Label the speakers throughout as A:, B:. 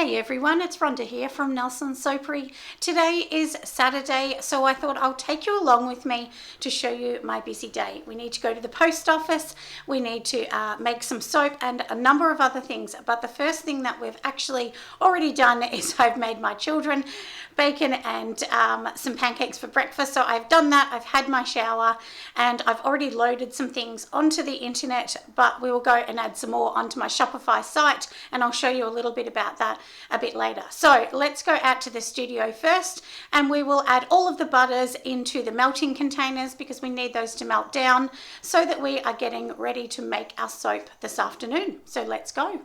A: Hey everyone, it's Rhonda here from Nelson Soapery. Today is Saturday, so I thought I'll take you along with me to show you my busy day. We need to go to the post office, we need to make some soap and a number of other things. But the first thing that we've actually already done is I've made my children bacon and some pancakes for breakfast. So I've done that, I've had my shower, and I've already loaded some things onto the internet, but we will go and add some more onto my Shopify site, and I'll show you a little bit about that a bit later. So let's go out to the studio first, and we will add all of the butters into the melting containers because we need those to melt down so that we are getting ready to make our soap this afternoon. So let's go.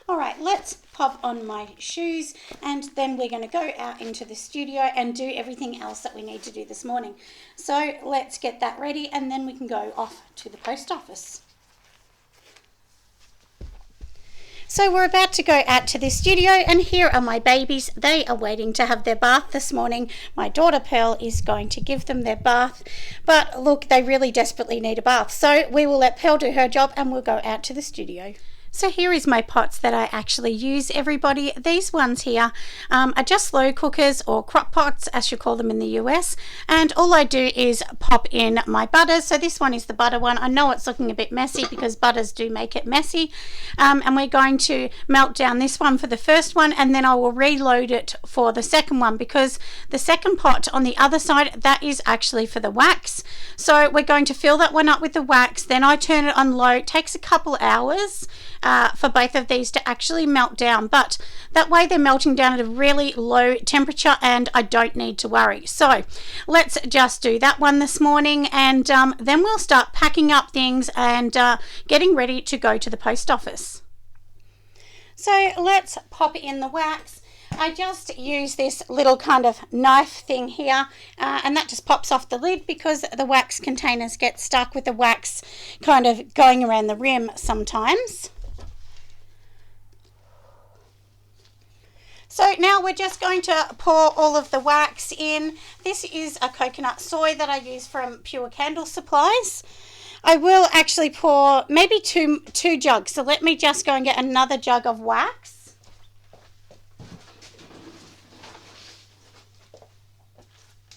A: All right, let's pop on my shoes, and then we're going to go out into the studio and do everything else that we need to do this morning. So let's get that ready, and then we can go off to the post office. So we're about to go out to the studio, and here are my babies. They are waiting to have their bath this morning. My daughter Pearl is going to give them their bath, but look, they really desperately need a bath. So we will let Pearl do her job, and we'll go out to the studio. So here is my pots that I actually use, everybody. These ones here are just slow cookers, or crock pots as you call them in the US, and all I do is pop in my butters. So this one is the butter one. I know it's looking a bit messy because butters do make it messy, and we're going to melt down this one for the first one, and then I will reload it for the second one, because the second pot on the other side, that is actually for the wax. So we're going to fill that one up with the wax, then I turn it on low. It takes a couple hours for both of these to actually melt down, but that way they're melting down at a really low temperature and I don't need to worry. So let's just do that one this morning, and then we'll start packing up things and getting ready to go to the post office. So let's pop in the wax. I just use this little kind of knife thing here, and that just pops off the lid because the wax containers get stuck with the wax kind of going around the rim sometimes. So now we're just going to pour all of the wax in. This is a coconut soy that I use from Pure Candle Supplies. I will actually pour maybe two jugs. So let me just go and get another jug of wax.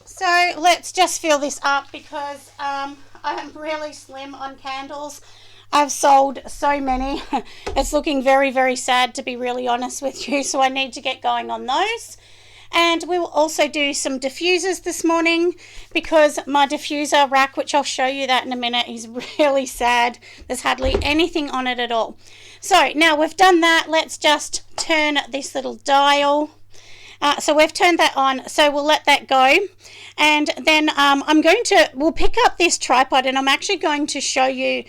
A: So let's just fill this up because I am really slim on candles. I've sold so many. It's looking very, very sad, to be really honest with you, so I need to get going on those. And we will also do some diffusers this morning because my diffuser rack, which I'll show you that in a minute, is really sad. There's hardly anything on it at all. So now we've done that, let's just turn this little dial. So we've turned that on, so we'll let that go. And then we'll pick up this tripod, and I'm actually going to show you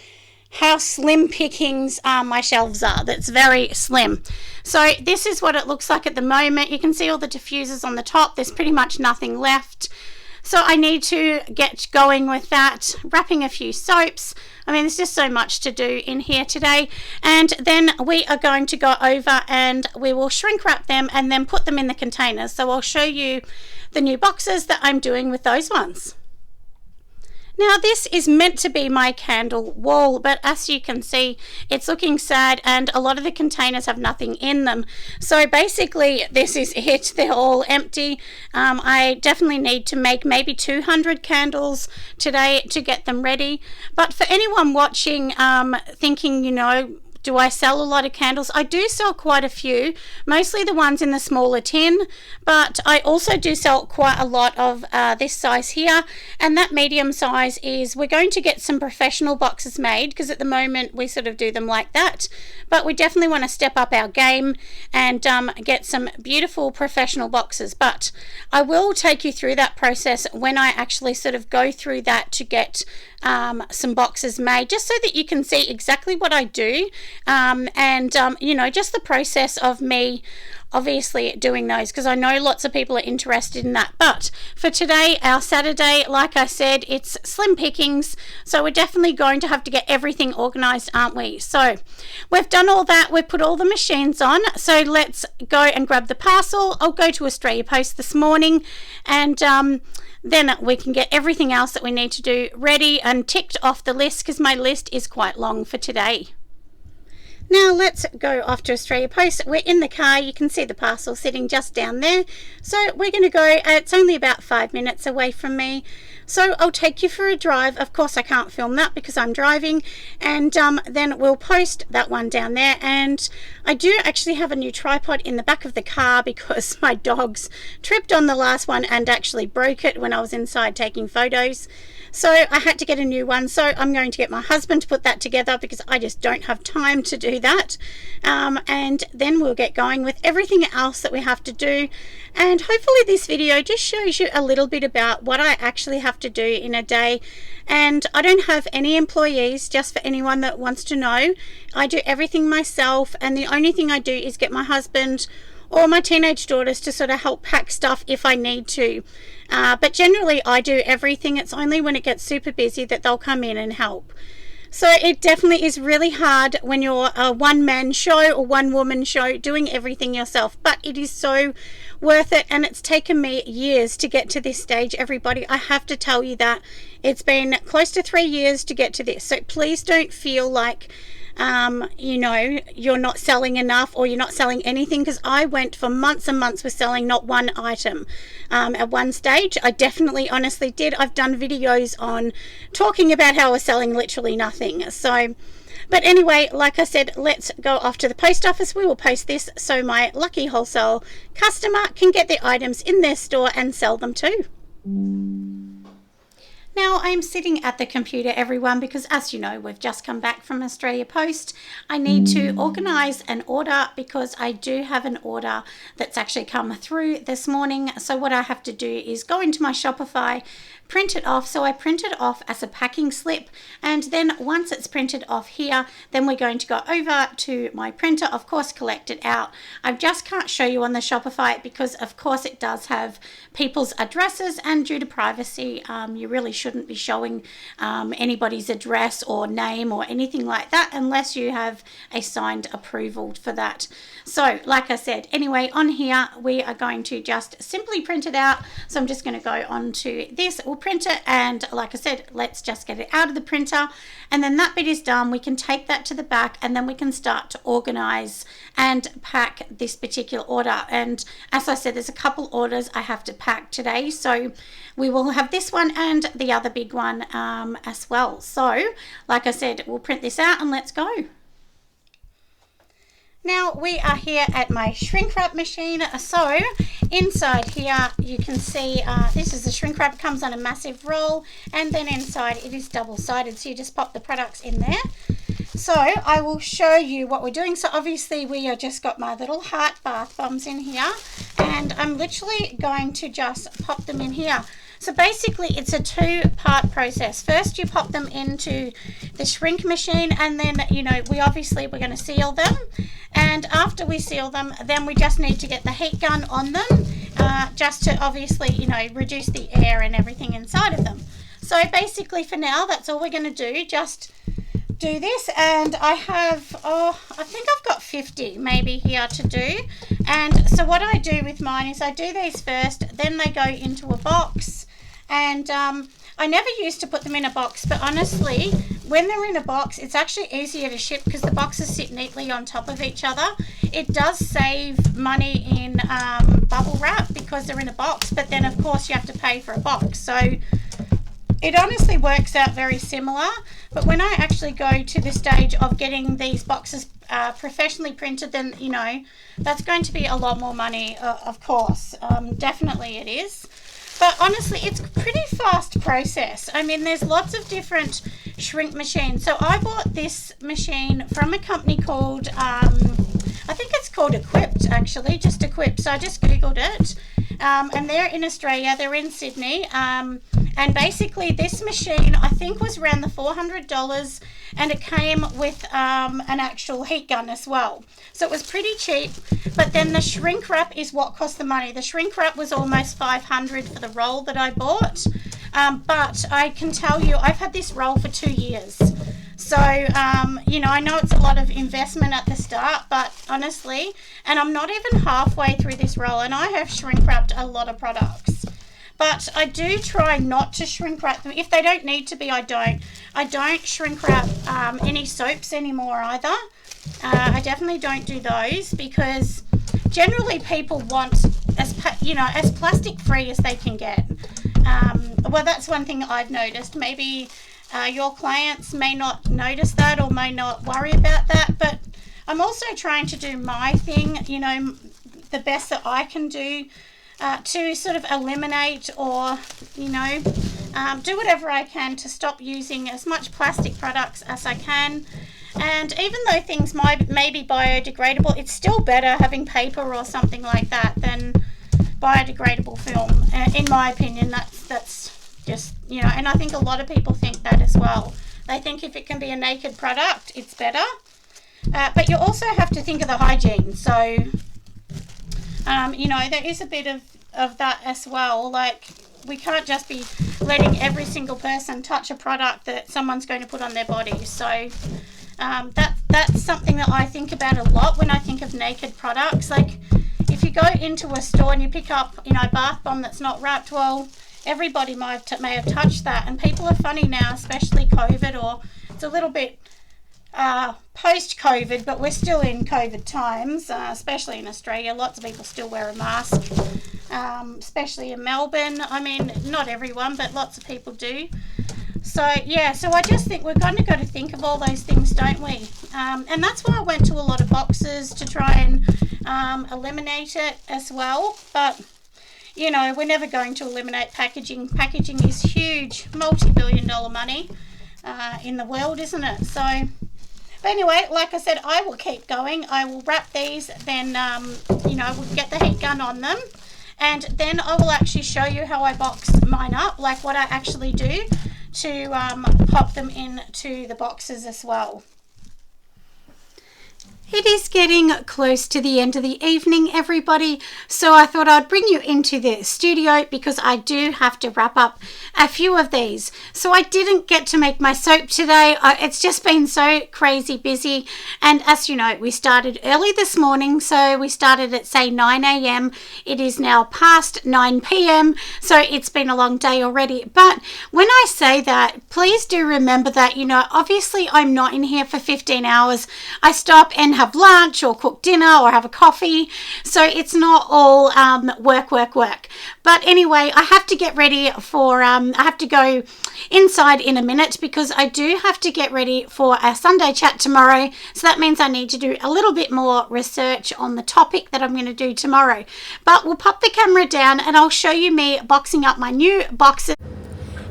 A: how slim pickings my shelves are. That's very slim. So this is what it looks like at the moment. You can see all the diffusers on the top. There's pretty much nothing left. So I need to get going with that, wrapping a few soaps. I mean, there's just so much to do in here today. And then we are going to go over and we will shrink wrap them and then put them in the containers. So I'll show you the new boxes that I'm doing with those ones. Now this is meant to be my candle wall, but as you can see, it's looking sad and a lot of the containers have nothing in them. So basically this is it, they're all empty. I definitely need to make maybe 200 candles today to get them ready. But for anyone watching thinking, you know, do I sell a lot of candles? I do sell quite a few, mostly the ones in the smaller tin, but I also do sell quite a lot of this size here, and that medium size is, we're going to get some professional boxes made because at the moment we sort of do them like that, but we definitely want to step up our game and get some beautiful professional boxes. But I will take you through that process when I actually sort of go through that to get some boxes made, just so that you can see exactly what I do, you know, just the process of me obviously doing those, because I know lots of people are interested in that. But for today, our Saturday, like I said, it's slim pickings, so we're definitely going to have to get everything organized, aren't we? So we've done all that, we've put all the machines on, so let's go and grab the parcel. I'll go to Australia Post this morning, and then we can get everything else that we need to do ready and ticked off the list, because my list is quite long for today. Now let's go off to Australia Post. We're in the car. You can see the parcel sitting just down there. So we're going to go, it's only about 5 minutes away from me. So I'll take you for a drive. Of course, I can't film that because I'm driving. And then we'll post that one down there. And I do actually have a new tripod in the back of the car because my dogs tripped on the last one and actually broke it when I was inside taking photos. So I had to get a new one. So I'm going to get my husband to put that together because I just don't have time to do that. And then we'll get going with everything else that we have to do. And hopefully this video just shows you a little bit about what I actually have to do in a day. And I don't have any employees, just for anyone that wants to know. I do everything myself, and the only thing I do is get my husband or my teenage daughters to sort of help pack stuff if I need to. But generally I do everything. It's only when it gets super busy that they'll come in and help. So it definitely is really hard when you're a one-man show or one-woman show doing everything yourself, but it is so worth it, and it's taken me years to get to this stage, everybody. I have to tell you that. It's been close to 3 years to get to this, so please don't feel like you know, you're not selling enough or you're not selling anything, because I went for months and months with selling not one item. At one stage I definitely honestly did. I've done videos on talking about how I was selling literally nothing. So but anyway, like I said, let's go off to the post office. We will post this so my lucky wholesale customer can get the items in their store and sell them too. Now I'm sitting at the computer, everyone, because as you know, we've just come back from Australia Post. I need to organise an order because I do have an order that's actually come through this morning. So what I have to do is go into my Shopify, print it off. So I print it off as a packing slip, and then once it's printed off here, then we're going to go over to my printer, of course, collect it out. I just can't show you on the Shopify because of course it does have people's addresses, and due to privacy, you really shouldn't be showing anybody's address or name or anything like that unless you have a signed approval for that. So like I said, anyway, on here we are going to just simply print it out. So I'm just going to go on to this. We'll print it, and like I said, let's just get it out of the printer, and then that bit is done. We can take that to the back, and then we can start to organize and pack this particular order. And as I said, there's a couple orders I have to pack today, so we will have this one and the other big one as well. So like I said, we'll print this out and let's go. Now we are here at my shrink wrap machine. So inside here you can see this is the shrink wrap. It comes on a massive roll, and then inside it is double-sided, so you just pop the products in there. So I will show you what we're doing. So obviously we have just got my little heart bath bombs in here, and I'm literally going to just pop them in here. So basically it's a two-part process. First you pop them into the shrink machine, and then, you know, we're going to seal them. And after we seal them, then we just need to get the heat gun on them, just to obviously, you know, reduce the air and everything inside of them. So basically for now, that's all we're going to do. Just do this, and I have, I think I've got 50 maybe here to do. And so what I do with mine is I do these first, then they go into a box. And I never used to put them in a box, but honestly, when they're in a box, it's actually easier to ship because the boxes sit neatly on top of each other. It does save money in bubble wrap because they're in a box, but then of course you have to pay for a box. So it honestly works out very similar. But when I actually go to the stage of getting these boxes professionally printed, then, you know, that's going to be a lot more money, of course. Definitely it is. But honestly, it's a pretty fast process. I mean, there's lots of different shrink machines. So I bought this machine from a company called, I think it's called Equipped, actually, just Equipped. So I just Googled it. And they're in Australia, they're in Sydney. And basically this machine, I think, was around the $400, and it came with an actual heat gun as well. So it was pretty cheap, but then the shrink wrap is what cost the money. The shrink wrap was almost $500 for the roll that I bought. But I can tell you, I've had this roll for 2 years. So, you know, I know it's a lot of investment at the start, but honestly, and I'm not even halfway through this roll, and I have shrink wrapped a lot of products. But I do try not to shrink wrap them. If they don't need to be, I don't. I don't shrink wrap any soaps anymore either. I definitely don't do those, because generally people want as plastic free as they can get. Well, that's one thing I've noticed. Maybe your clients may not notice that or may not worry about that, but I'm also trying to do my thing, the best that I can do to sort of eliminate or, do whatever I can to stop using as much plastic products as I can. And even though things may be biodegradable, it's still better having paper or something like that than biodegradable film. In my opinion, that's just, and I think a lot of people think that as well. They think if it can be a naked product, it's better. But you also have to think of the hygiene. So, there is a bit of that as well. Like, we can't just be letting every single person touch a product that someone's going to put on their body. So that's something that I think about a lot when I think of naked products. Like, if you go into a store and you pick up, a bath bomb that's not wrapped, well, everybody may have touched that. And people are funny now, especially COVID, or it's a little bit post-COVID, but we're still in COVID times, especially in Australia. Lots of people still wear a mask, especially in Melbourne. I mean, not everyone, but lots of people do. So, so I just think we're going to got to think of all those things, don't we? And that's why I went to a lot of boxes to try and eliminate it as well. But, we're never going to eliminate packaging. Packaging is huge, multi-billion-dollar money in the world, isn't it? So, but anyway, like I said, I will keep going. I will wrap these, then, we'll get the heat gun on them. And then I will actually show you how I box mine up, like what I actually do to pop them into the boxes as well. It is getting close to the end of the evening, everybody, so I thought I'd bring you into the studio because I do have to wrap up a few of these. So I didn't get to make my soap today. It's just been so crazy busy, and as you know, we started early this morning, so we started at say 9 a.m. It is now past 9 p.m, so it's been a long day already. But when I say that, please do remember that, obviously I'm not in here for 15 hours. I stop and have lunch or cook dinner or have a coffee, so it's not all work. But anyway, I have to get ready for I have to go inside in a minute because I do have to get ready for a Sunday chat tomorrow, so that means I need to do a little bit more research on the topic that I'm going to do tomorrow. But we'll pop the camera down and I'll show you me boxing up my new boxes.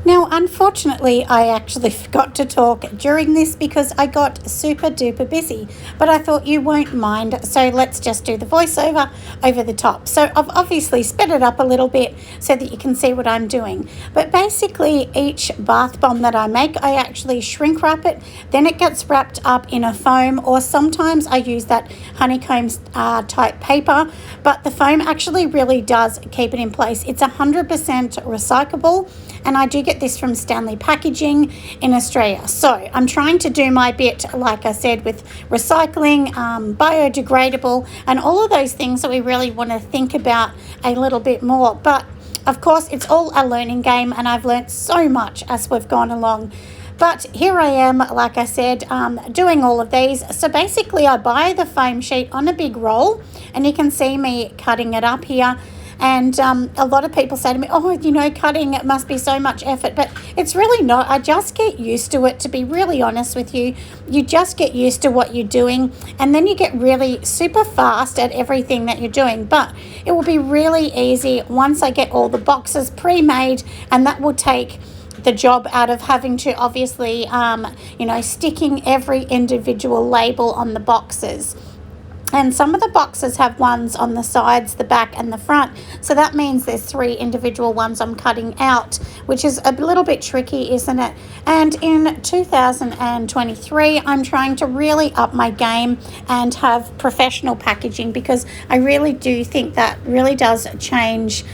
A: Now, unfortunately, I actually forgot to talk during this because I got super duper busy, but I thought you won't mind, so let's just do the voiceover over the top. So I've obviously sped it up a little bit so that you can see what I'm doing. But basically, each bath bomb that I make, I actually shrink wrap it, then it gets wrapped up in a foam, or sometimes I use that honeycomb type paper, but the foam actually really does keep it in place. It's 100% recyclable, and I do get this from Stanley Packaging in Australia. So I'm trying to do my bit, like I said, with recycling, biodegradable, and all of those things that we really want to think about a little bit more. But of course, it's all a learning game, and I've learnt so much as we've gone along. But here I am, like I said, doing all of these. So basically, I buy the foam sheet on a big roll, and you can see me cutting it up here. And a lot of people say to me, oh, cutting, it must be so much effort. But it's really not. I just get used to it, to be really honest with you. You just get used to what you're doing, and then you get really super fast at everything that you're doing. But it will be really easy once I get all the boxes pre-made, and that will take the job out of having to obviously, sticking every individual label on the boxes. And some of the boxes have ones on the sides, the back and the front. So that means there's 3 individual ones I'm cutting out, which is a little bit tricky, isn't it? And in 2023, I'm trying to really up my game and have professional packaging, because I really do think that really does change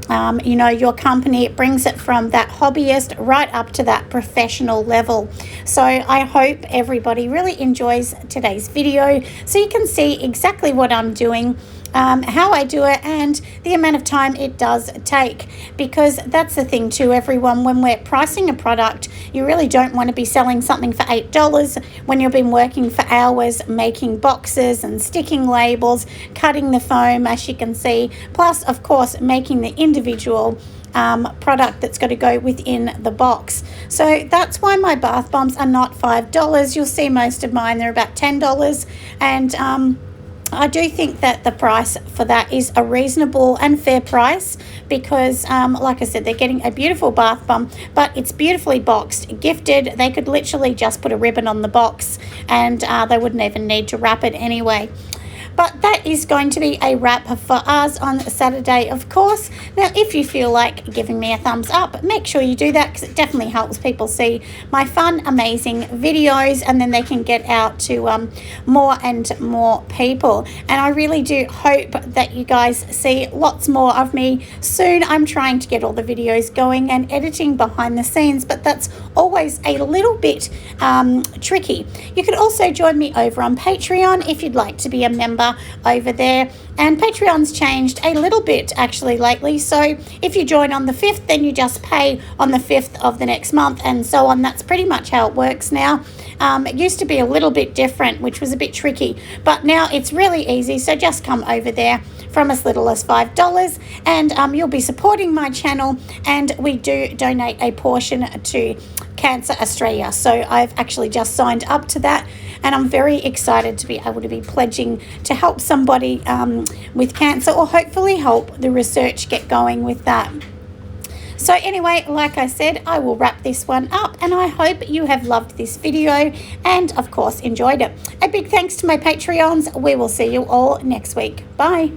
A: your company. It brings it from that hobbyist right up to that professional level. So I hope everybody really enjoys today's video so you can see exactly what I'm doing. how I do it and the amount of time it does take, because that's the thing too, everyone. When we're pricing a product, you really don't want to be selling something for $8 when you've been working for hours making boxes and sticking labels, cutting the foam, as you can see, plus of course making the individual product that's got to go within the box. So that's why my bath bombs are not $5. You'll see most of mine, they're about $10, and I do think that the price for that is a reasonable and fair price, because like I said, they're getting a beautiful bath bomb, but it's beautifully boxed, gifted. They could literally just put a ribbon on the box and they wouldn't even need to wrap it anyway. But that is going to be a wrap for us on Saturday, of course. Now, if you feel like giving me a thumbs up, make sure you do that, because it definitely helps people see my fun, amazing videos, and then they can get out to more and more people. And I really do hope that you guys see lots more of me soon. I'm trying to get all the videos going and editing behind the scenes, but that's always a little bit tricky. You can also join me over on Patreon if you'd like to be a member over there, and Patreon's changed a little bit actually lately. So if you join on the 5th, then you just pay on the 5th of the next month, and so on. That's pretty much how it works now. It used to be a little bit different, which was a bit tricky, but now it's really easy. So just come over there from as little as $5, and you'll be supporting my channel, and we do donate a portion to Cancer Australia. So I've actually just signed up to that, and I'm very excited to be able to be pledging to help somebody with cancer, or hopefully help the research get going with that. So anyway, like I said, I will wrap this one up, and I hope you have loved this video and of course enjoyed it. A big thanks to my Patreons. We will see you all next week. Bye.